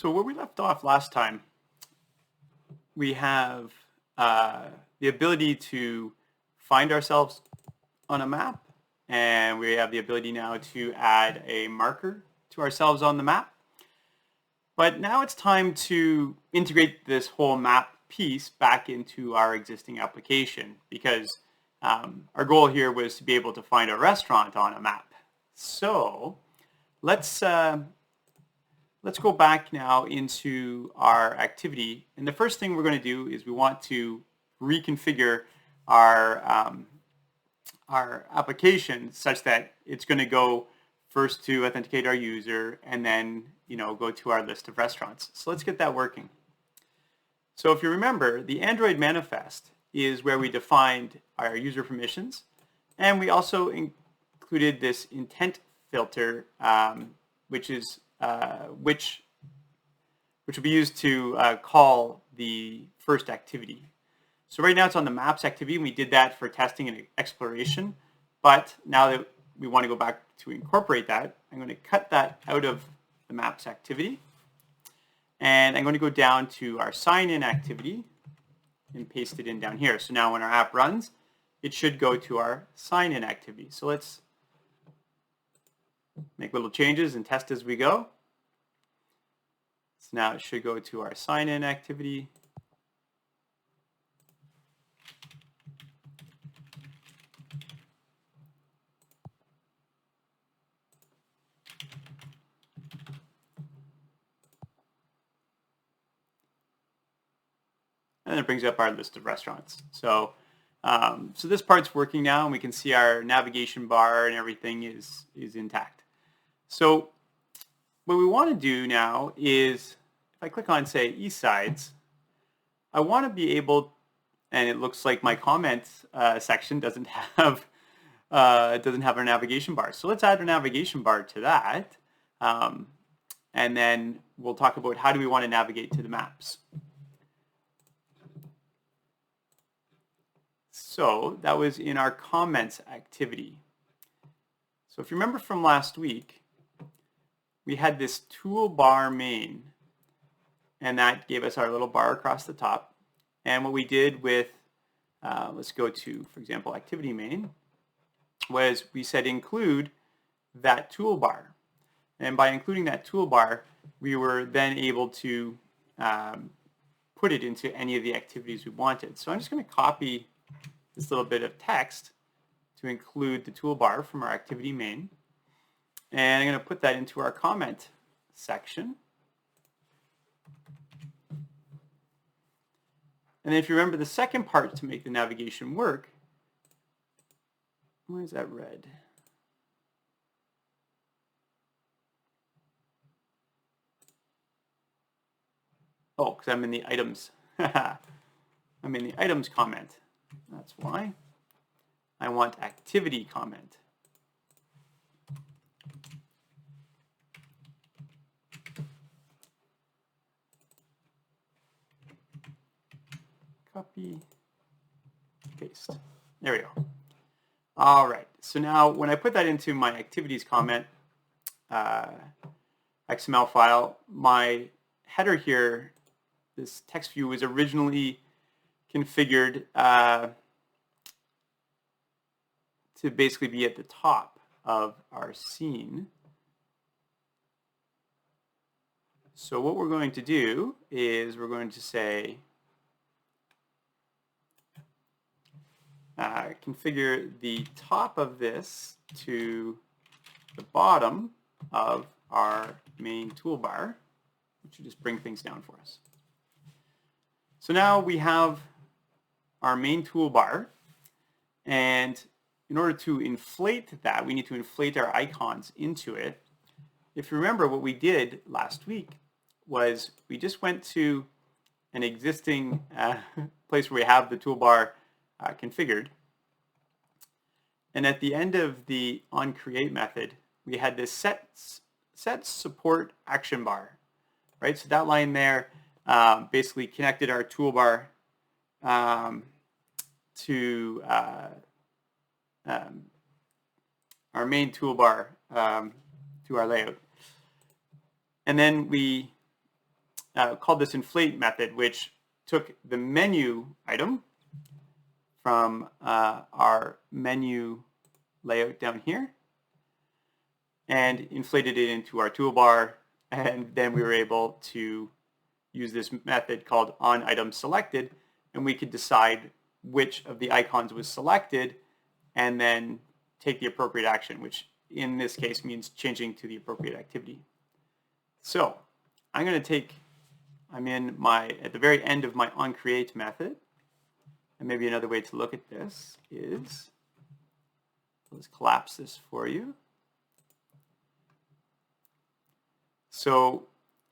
So where we left off last time, we have the ability to find ourselves on a map, and we have the ability now to add a marker to ourselves on the map. But now it's time to integrate this whole map piece back into our existing application, because our goal here was to be able to find a restaurant on a map. So let's go back now into our activity. And the first thing we're going to do is we want to reconfigure our application such that it's going to go first to authenticate our user and then go to our list of restaurants. So let's get that working. So if you remember, the Android manifest is where we defined our user permissions, and we also included this intent filter, which will be used to call the first activity. So right now it's on the maps activity, and we did that for testing and exploration. But now that we want to go back to incorporate that, I'm going to cut that out of the maps activity. And I'm going to go down to our sign-in activity and paste it in down here. So now when our app runs, it should go to our sign-in activity. So let's make little changes and test as we go. So now it should go to our sign-in activity. And it brings up our list of restaurants. So this part's working now, and we can see our navigation bar and everything is intact. So what we want to do now is, if I click on, say, East Sides, I want to be able, and it looks like my comments section doesn't have our navigation bar. So let's add a navigation bar to that, and then we'll talk about how do we want to navigate to the maps. So that was in our comments activity. So if you remember from last week, we had this toolbar main, and that gave us our little bar across the top. And what we did with, let's go to, for example, activity main, was we said include that toolbar. And by including that toolbar, we were then able to put it into any of the activities we wanted. So I'm just going to copy this little bit of text to include the toolbar from our activity main. And I'm going to put that into our comment section. And then if you remember the second part to make the navigation work, why is that red? Oh, because I'm in the items. I'm in the items comment. That's why. I want activity comment. Copy, paste. There we go. All right. So now when I put that into my activities comment XML file, my header here, this text view, was originally configured to basically be at the top of our scene. So what we're going to do is we're going to say configure the top of this to the bottom of our main toolbar, which will just bring things down for us. So now we have our main toolbar, and in order to inflate that, we need to inflate our icons into it. If you remember, what we did last week was we just went to an existing place where we have the toolbar configured, and at the end of the onCreate method, we had this set support action bar, right? So that line there basically connected our toolbar to our main toolbar to our layout. And then we called this inflate method, which took the menu item from our menu layout down here and inflated it into our toolbar, and then we were able to use this method called onItemSelected, and we could decide which of the icons was selected and then take the appropriate action, which in this case means changing to the appropriate activity. So I'm at the very end of my onCreate method, and maybe another way to look at this is, let's collapse this for you. So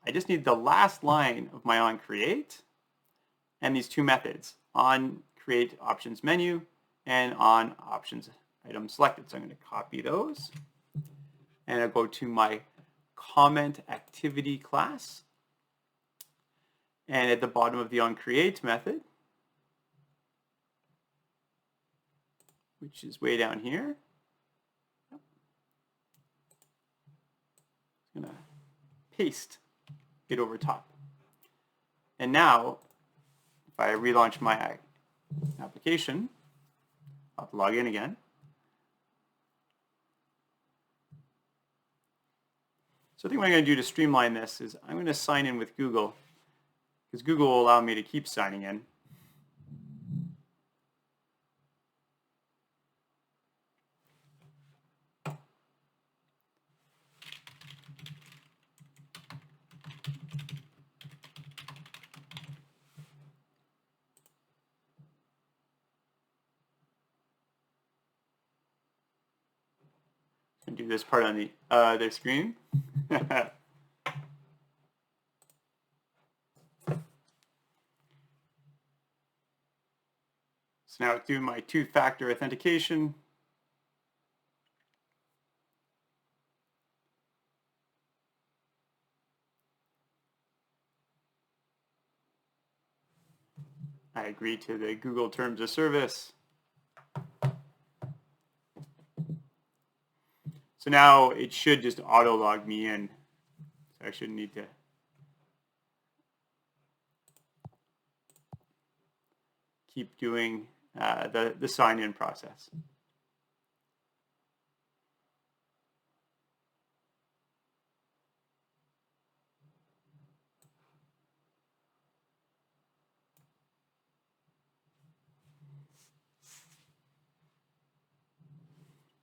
I just need the last line of my onCreate and these two methods, onCreate options menu and onOptions item selected. So I'm going to copy those and I'll go to my comment activity class. And at the bottom of the onCreate method, which is way down here, I'm going to paste it over top. And now, if I relaunch my application, I'll have to log in again. So I think what I'm going to do to streamline this is I'm going to sign in with Google, because Google will allow me to keep signing in. And do this part on the other screen. So now do my two-factor authentication. I agree to the Google Terms of Service. So now it should just auto log me in. So I shouldn't need to keep doing the sign-in process.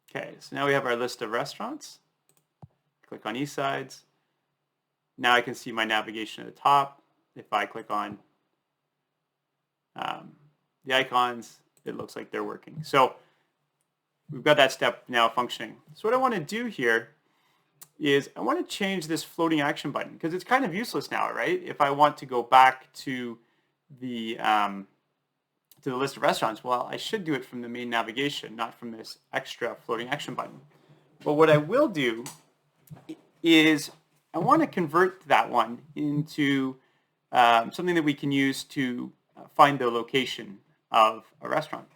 Okay, so now we have our list of restaurants. Click on Eastsides. Now I can see my navigation at the top. If I click on the icons, it looks like they're working. So we've got that step now functioning. So what I want to do here is I want to change this floating action button, because it's kind of useless now, right? If I want to go back to the list of restaurants, well, I should do it from the main navigation, not from this extra floating action button. But what I will do is I want to convert that one into something that we can use to find the location of a restaurant.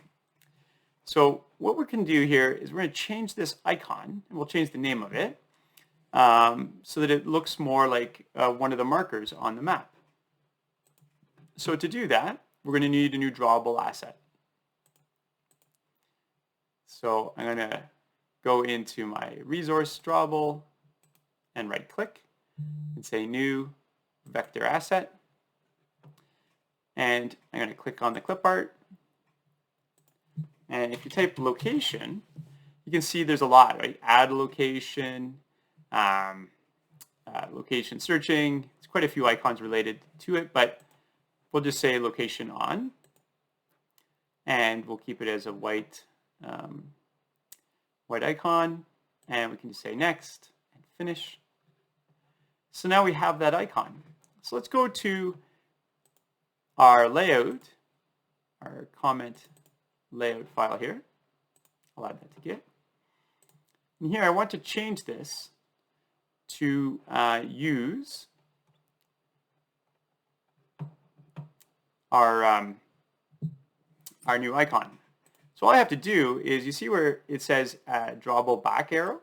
So what we can do here is we're going to change this icon, and we'll change the name of it so that it looks more like one of the markers on the map. So to do that, we're going to need a new drawable asset. So I'm going to go into my resource drawable and right click and say new vector asset. And I'm going to click on the clip art. And if you type location, you can see there's a lot, right? Add location, location searching. There's quite a few icons related to it, but we'll just say location on, and we'll keep it as a white white icon, and we can just say next and finish. So now we have that icon. So let's go to our layout, our comment layout file here. I'll add that to Git. And here I want to change this to use our new icon. So all I have to do is, you see where it says drawable back arrow?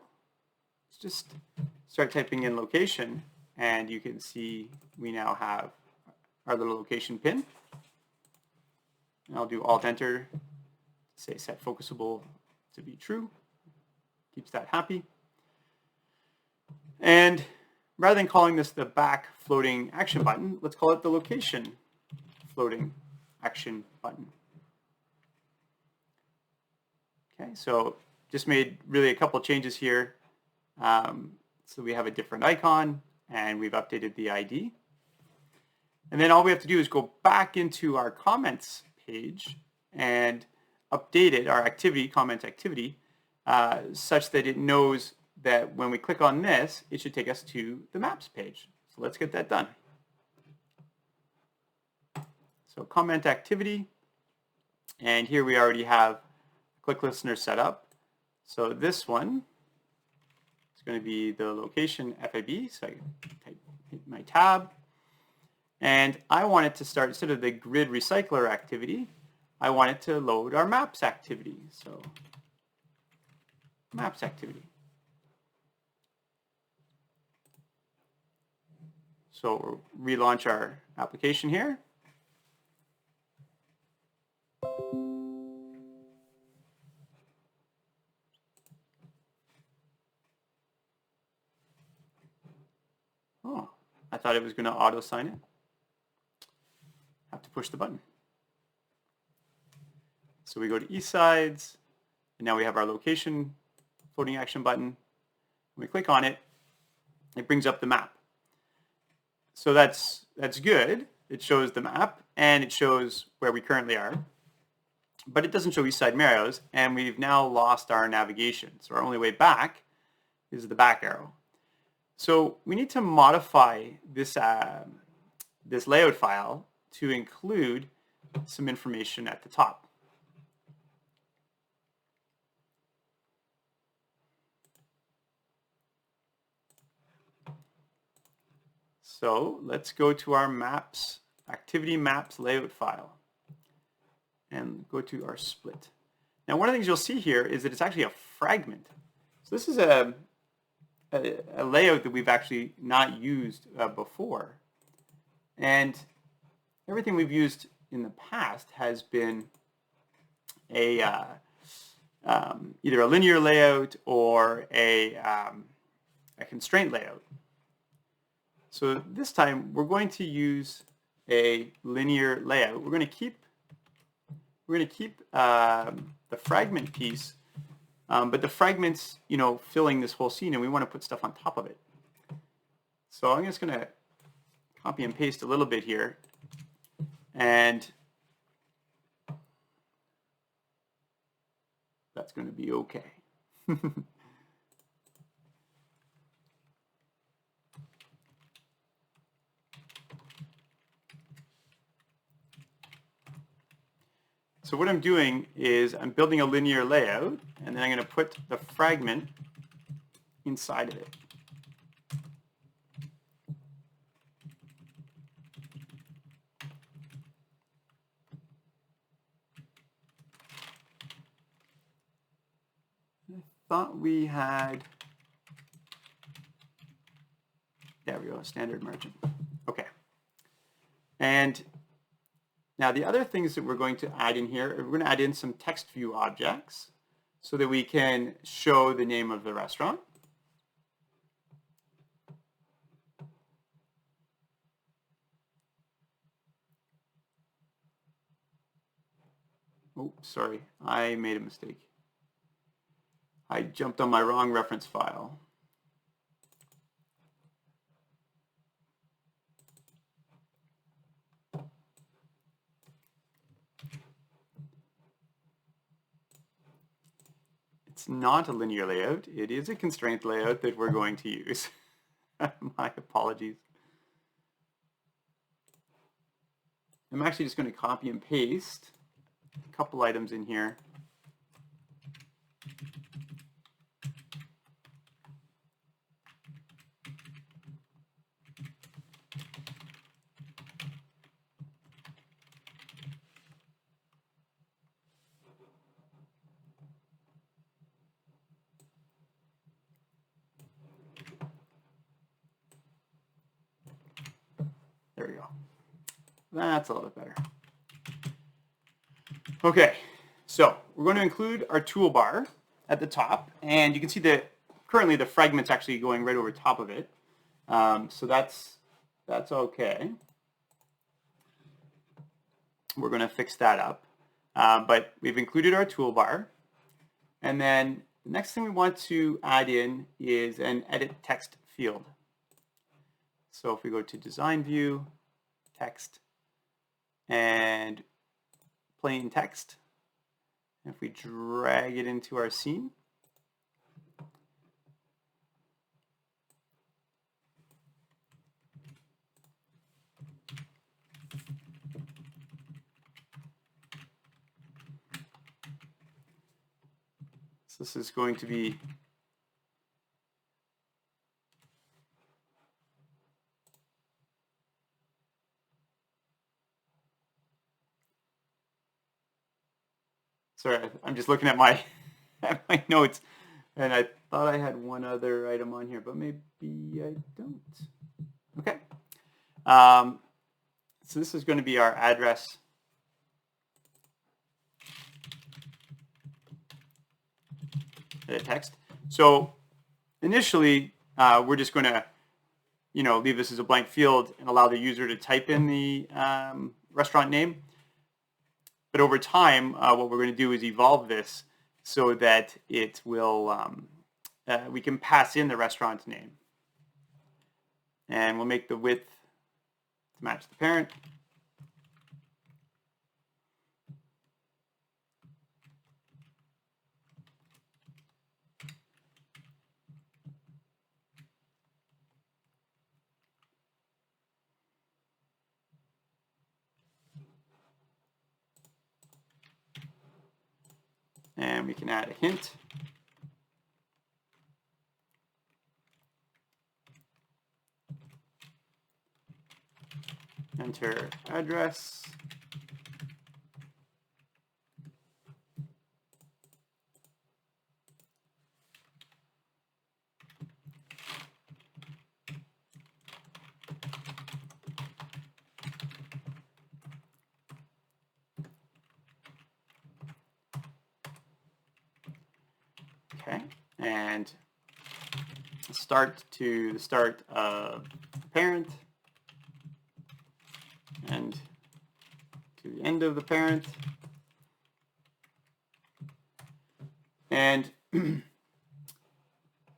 Let's just start typing in location and you can see we now have our little location pin. And I'll do Alt-Enter, say set focusable to be true. Keeps that happy. And rather than calling this the back floating action button, let's call it the location floating action button. Okay, so just made really a couple changes here. So we have a different icon and we've updated the ID. And then all we have to do is go back into our comments page and update it, our activity, comment activity, such that it knows that when we click on this, it should take us to the maps page. So let's get that done. So comment activity, and here we already have click listener set up. So this one is going to be the location FAB, so I hit my tab, and I want it to start, instead of the grid recycler activity, I want it to load our maps activity. So maps activity. So we'll relaunch our application here. Oh, I thought it was going to auto sign in. Have to push the button. So we go to East Sides, and now we have our location floating action button. When we click on it, it brings up the map. So that's good. It shows the map and it shows where we currently are, but it doesn't show East Side Marrows, and we've now lost our navigation. So our only way back is the back arrow. So we need to modify this, this layout file to include some information at the top. So let's go to our maps, activity maps layout file, and go to our split. Now one of the things you'll see here is that it's actually a fragment. So this is a layout that we've actually not used before. And everything we've used in the past has been a either a linear layout or a constraint layout. So this time we're going to use a linear layout. We're going to keep the fragment piece, but the fragments, filling this whole scene, and we want to put stuff on top of it. So I'm just going to copy and paste a little bit here, and that's going to be okay. So what I'm doing is I'm building a linear layout, and then I'm going to put the fragment inside of it. I thought we had, there we go, standard margin. Okay. And now the other things that we're going to add in here, we're going to add in some text view objects so that we can show the name of the restaurant. Oh, sorry, I made a mistake. I jumped on my wrong reference file. It's not a linear layout. It is a constraint layout that we're going to use. My apologies. I'm actually just going to copy and paste a couple items in here. There we go. That's a little bit better. Okay, so we're going to include our toolbar at the top, and you can see that currently the fragment's actually going right over top of it. So that's okay. We're going to fix that up. But we've included our toolbar. And then the next thing we want to add in is an edit text field. So if we go to design view, text, and plain text, and if we drag it into our scene, so this is going to be sorry, I'm just looking at my my notes, and I thought I had one other item on here, but maybe I don't. Okay. So this is going to be our address edit text. So initially, we're just going to, leave this as a blank field and allow the user to type in the restaurant name. But over time, what we're going to do is evolve this so that it will, we can pass in the restaurant name. And we'll make the width to match the parent. And we can add a hint. Enter address. Okay, and start to the start of parent and to the end of the parent. And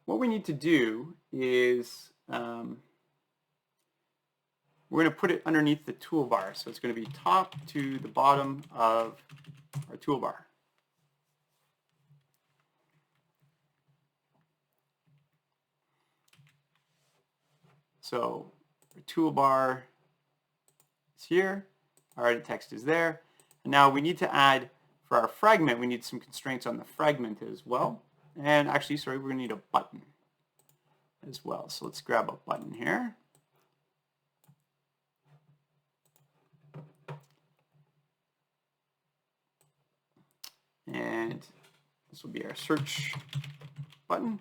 what we need to do is we're going to put it underneath the toolbar. So it's going to be top to the bottom of our toolbar. So our toolbar is here, our edit text is there, and now we need to add, for our fragment, we need some constraints on the fragment as well. And actually, sorry, we're going to need a button as well. So let's grab a button here. And this will be our search button.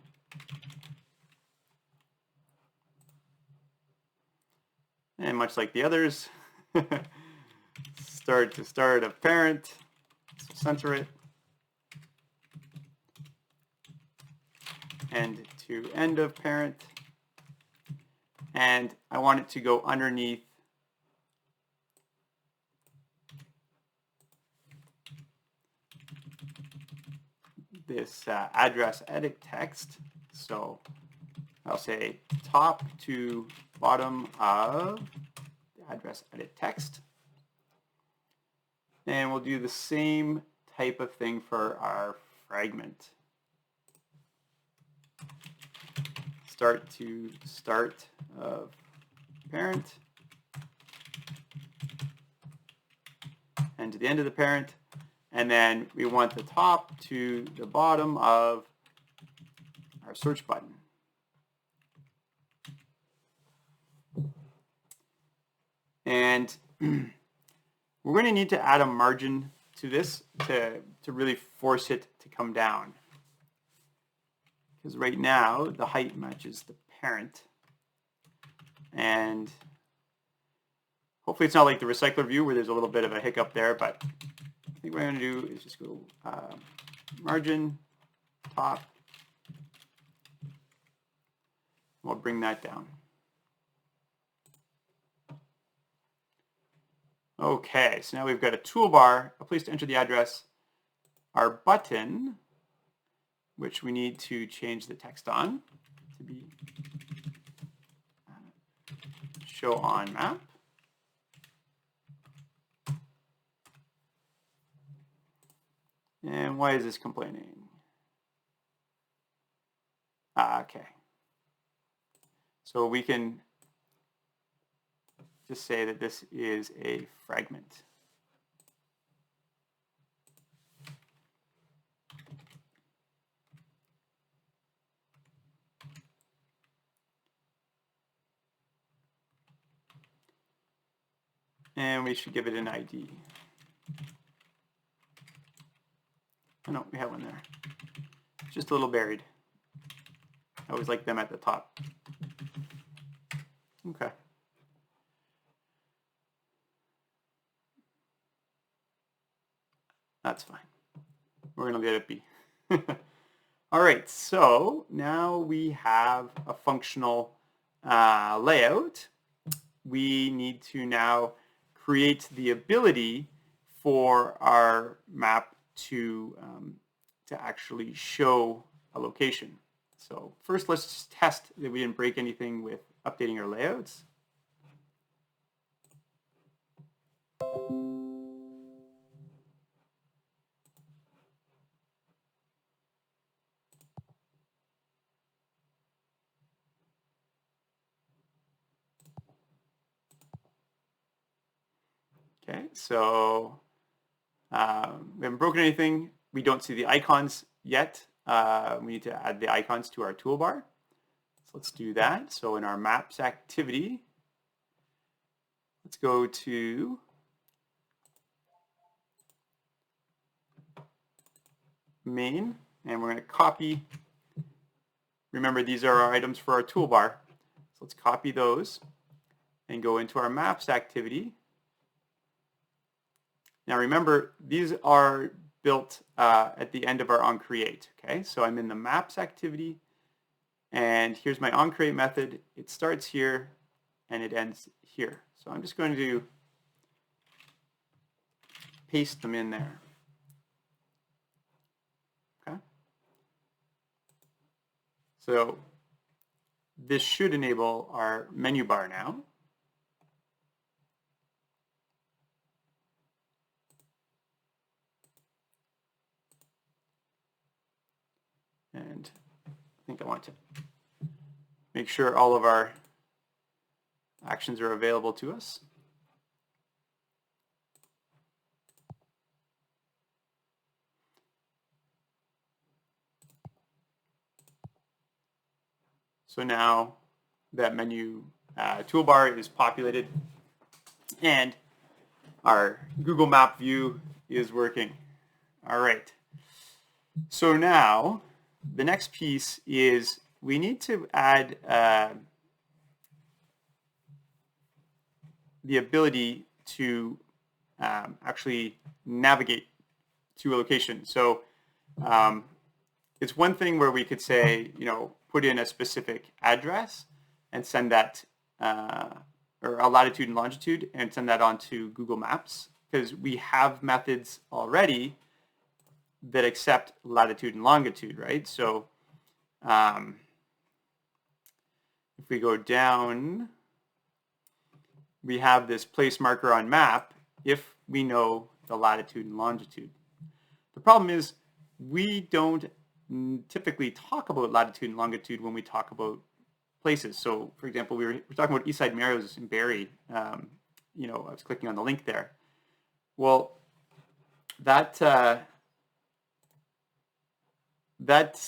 And much like the others, start to start of parent, so center it. End to end of parent. And I want it to go underneath this address edit text. So I'll say top to bottom of the address edit text. And we'll do the same type of thing for our fragment. Start to start of parent and to the end of the parent. And then we want the top to the bottom of our search button. And we're going to need to add a margin to this to really force it to come down. Because right now the height matches the parent. And Hopefully it's not like the recycler view where there's a little bit of a hiccup there, but I think what I'm going to do is just go margin, top. We'll bring that down. Okay, so now we've got a toolbar, a place to enter the address, our button, which we need to change the text on to be show on map. And why is this complaining? Okay. So we can just say that this is a fragment. And we should give it an ID. Oh, no, we have one there. It's just a little buried. I always like them at the top. Okay. That's fine. We're going to let it be. All right, so now we have a functional layout. We need to now create the ability for our map to actually show a location. So first, let's just test that we didn't break anything with updating our layouts. Okay, so we haven't broken anything. We don't see the icons yet. We need to add the icons to our toolbar. So let's do that. So in our maps activity, let's go to main, and we're going to copy. Remember, these are our items for our toolbar. So let's copy those and go into our maps activity. Now remember, these are built at the end of our onCreate. Okay, so I'm in the maps activity, and here's my onCreate method. It starts here and it ends here. So I'm just going to paste them in there. Okay. So this should enable our menu bar now. And I think I want to make sure all of our actions are available to us. So now that menu toolbar is populated and our Google Map view is working. All right. So now the next piece is we need to add the ability to actually navigate to a location. So it's one thing where we could say, you know, put in a specific address and send that, or a latitude and longitude, and send that onto Google Maps, because we have methods already that accept latitude and longitude, right? So if we go down, we have this place marker on map if we know the latitude and longitude. The problem is we don't typically talk about latitude and longitude when we talk about places. So for example, we're talking about Eastside Mario's in Barrie. You know, I was clicking on the link there. Well, that's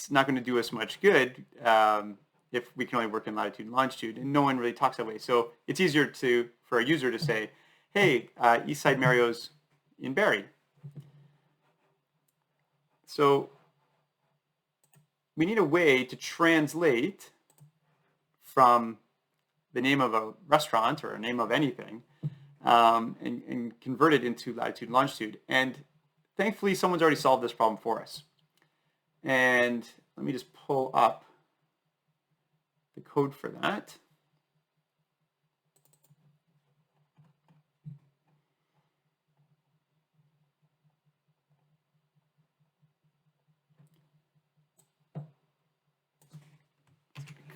not going to do us much good if we can only work in latitude and longitude, and no one really talks that way. So it's easier for a user to say, hey, Eastside Mario's in Barrie. So we need a way to translate from the name of a restaurant or a name of anything and convert it into latitude and longitude. And thankfully, someone's already solved this problem for us. And let me just pull up the code for that.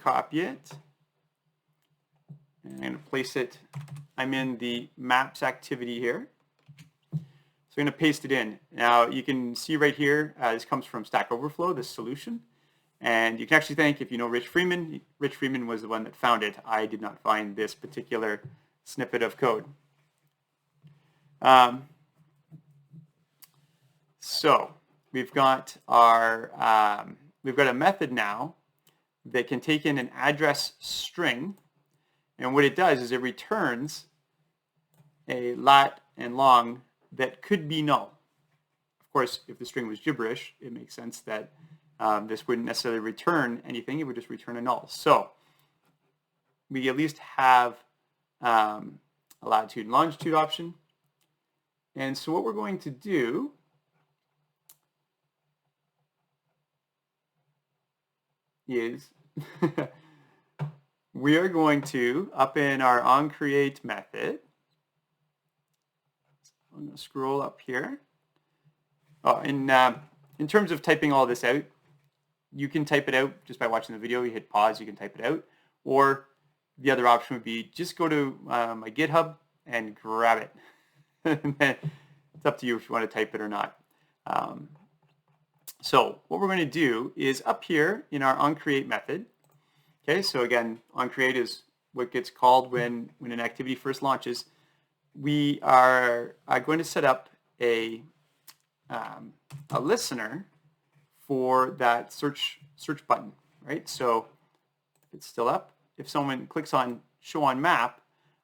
Copy it. And I'm going to place it. I'm in the maps activity here. So I'm going to paste it in. Now you can see right here, this comes from Stack Overflow, this solution. And you can actually thank, if you know Rich Freeman. Rich Freeman was the one that found it. I did not find this particular snippet of code. So we've got our we've got a method now that can take in an address string, and what it does is it returns a lat and long that could be null. Of course, if the string was gibberish, it makes sense that this wouldn't necessarily return anything. It would just return a null. So we at least have a latitude and longitude option. And so what we're going to do is we are going to, up in our onCreate method, I'm going to scroll up here. Oh, in terms of typing all this out, you can type it out just by watching the video. You hit pause, you can type it out. Or the other option would be just go to my GitHub and grab it. It's up to you if you want to type it or not. So what we're going to do is up here in our onCreate method. Okay, so again, onCreate is what gets called when an activity first launches. We are going to set up a listener for that search button, right? So it's still up. If someone clicks on Show on Map,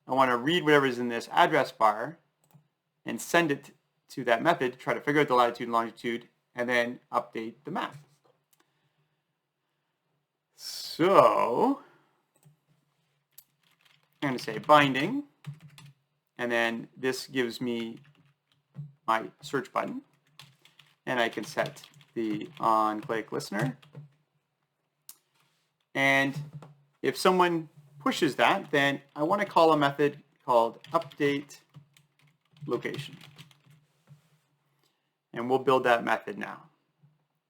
I want to read whatever is in this address bar and send it to that method to try to figure out the latitude and longitude and then update the map. So I'm going to say binding, and then this gives me my search button, and I can set the on-click listener. And if someone pushes that, then I want to call a method called update location. And we'll build that method now.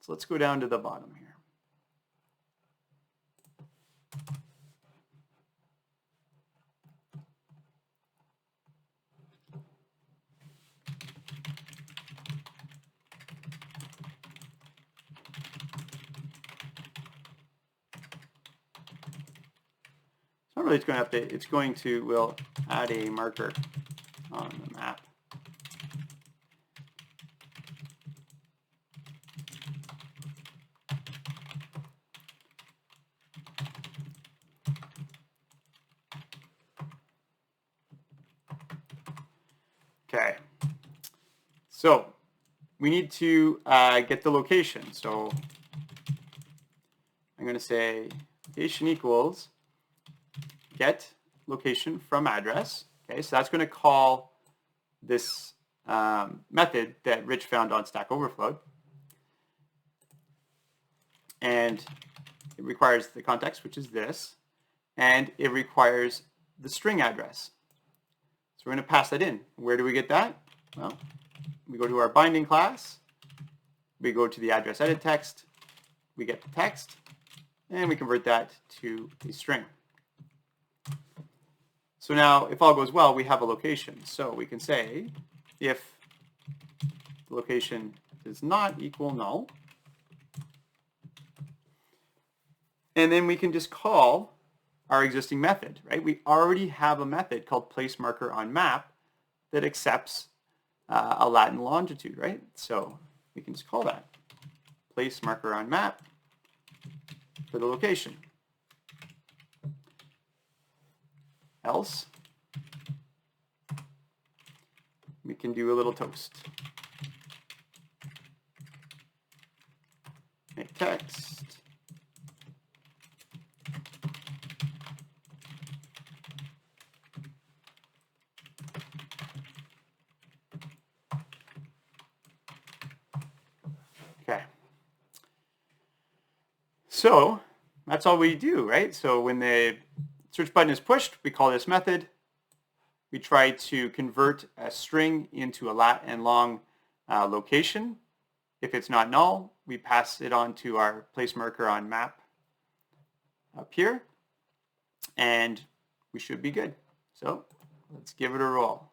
So let's go down to the bottom here. It's not really going to update. It's going to, we'll add a marker on the map. Okay, so we need to get the location. So I'm going to say location equals get location from address. Okay, so that's going to call this method that Rich found on Stack Overflow. And it requires the context, which is this, and it requires the string address. So we're going to pass that in. Where do we get that? Well, we go to our binding class, we go to the address edit text, we get the text, and we convert that to a string. So now, if all goes well, we have a location. So we can say if the location does not equal null, and then we can just call our existing method, right? We already have a method called placeMarkerOnMap that accepts a lat and longitude, right? So we can just call that placeMarkerOnMap for the location. Else, we can do a little toast. Make text. So that's all we do, right? So when the search button is pushed, we call this method. We try to convert a string into a lat and long location. If it's not null, we pass it on to our place marker on map up here, and we should be good. So let's give it a roll.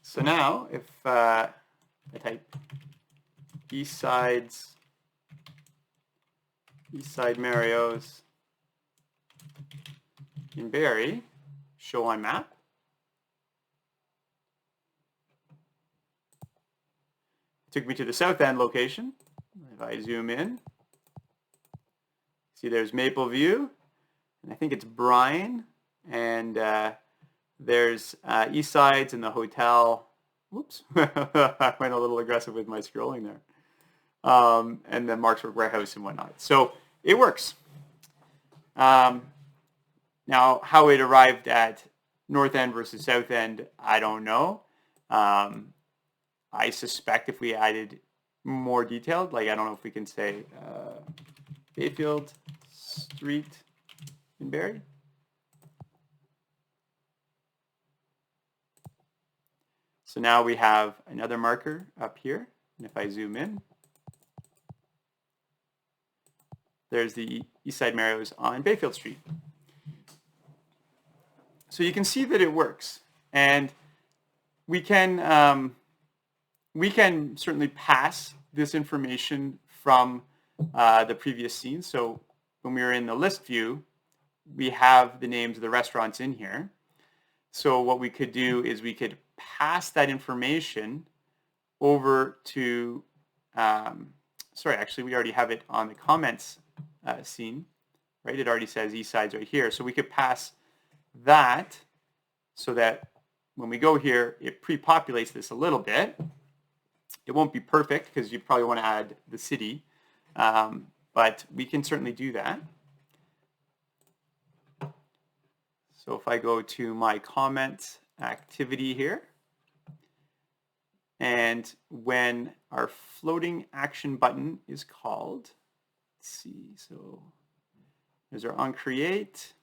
So now, if I type East Side Mario's in Barrie, show on map, it took me to the South End location. If I zoom in, see there's Maple View, and I think it's Bryan, and there's East Sides and the hotel. Whoops, I went a little aggressive with my scrolling there. And the Marksburg Warehouse and whatnot. So it works. Now, how it arrived at North End versus South End, I don't know. I suspect if we added more detailed, like I don't know if we can say Bayfield Street in Barrie. So now we have another marker up here, and if I zoom in, there's the East Side Mario's on Bayfield Street. So you can see that it works, and we can certainly pass this information from the previous scene. So when we were in the list view, we have the names of the restaurants in here. So what we could do is we could pass that information over to, sorry, actually we already have it on the comments scene, right? It already says East Side's right here. So we could pass that so that when we go here, it pre-populates this a little bit. It won't be perfect because you probably want to add the city, but we can certainly do that. So if I go to my comment activity here, and when our floating action button is called, let's see, so there's our onCreate.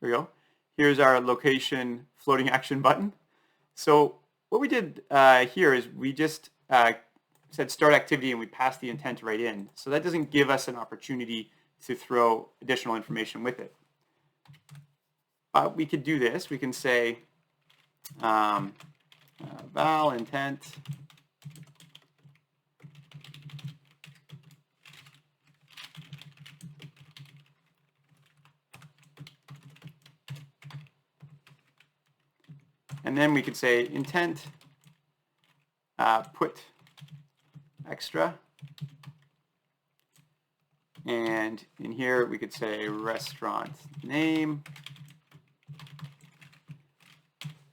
Here we go. Here's our location floating action button. So what we did here is we just said start activity and we passed the intent right in. So that doesn't give us an opportunity to throw additional information with it. We could do this. We can say val intent and then we could say intent put extra, and in here we could say restaurant name,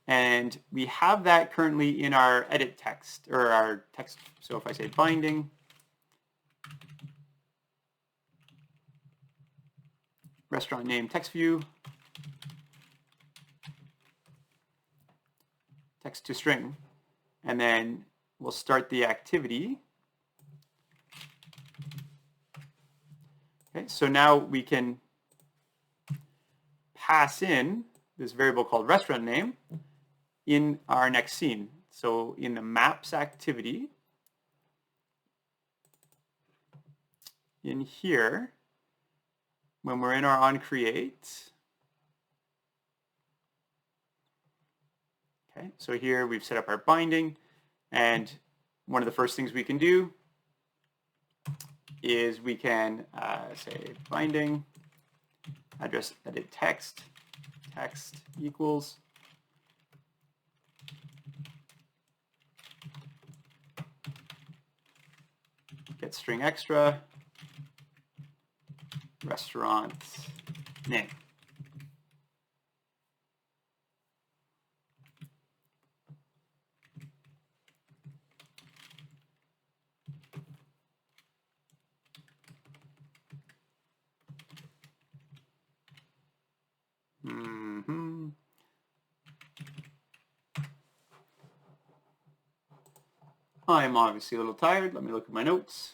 and we have that currently in our edit text or our text. So if I say binding restaurant name text view text to string, and then we'll start the activity. Okay, so now we can pass in this variable called restaurant name in our next scene. So in the maps activity, in here, when we're in our onCreate, okay, so here we've set up our binding, and one of the first things we can do is we can say binding address edit text equals get string extra restaurant name. I'm obviously a little tired. Let me look at my notes.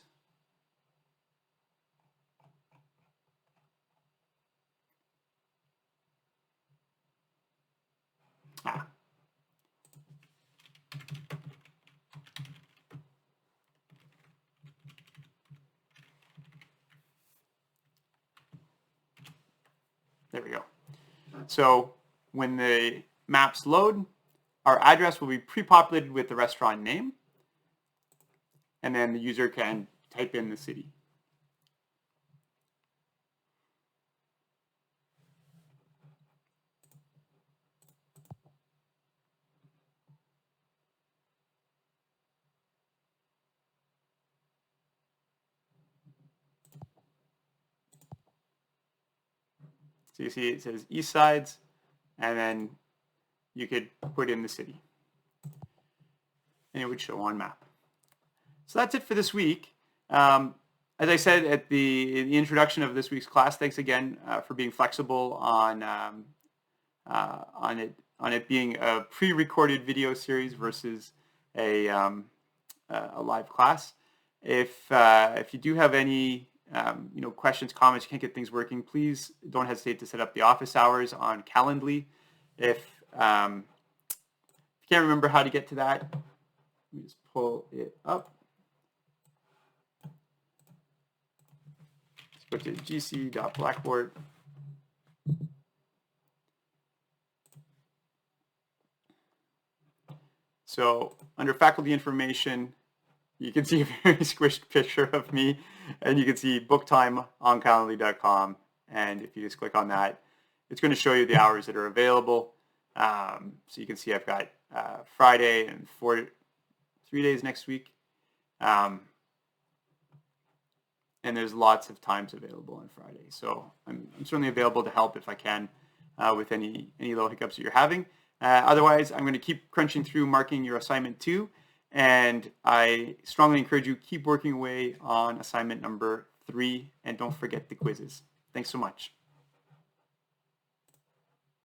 There we go. So when the maps load, our address will be pre-populated with the restaurant name, and then the user can type in the city. So you see it says East Sides, and then you could put in the city. And it would show on map. So that's it for this week. As I said at the introduction of this week's class, thanks again for being flexible on it being a pre-recorded video series versus a live class. If you do have any questions, comments, you can't get things working, please don't hesitate to set up the office hours on Calendly. If you can't remember how to get to that, let me just pull it up. Let's go to gc.blackboard. So under faculty information, you can see a very squished picture of me, and you can see book time on calendly.com. And if you just click on that, it's going to show you the hours that are available. So you can see I've got Friday and 3 days next week. And there's lots of times available on Friday. So I'm certainly available to help if I can with any little hiccups that you're having. Otherwise, I'm going to keep crunching through marking your assignment 2. And I strongly encourage you, keep working away on assignment number 3. And don't forget the quizzes. Thanks so much.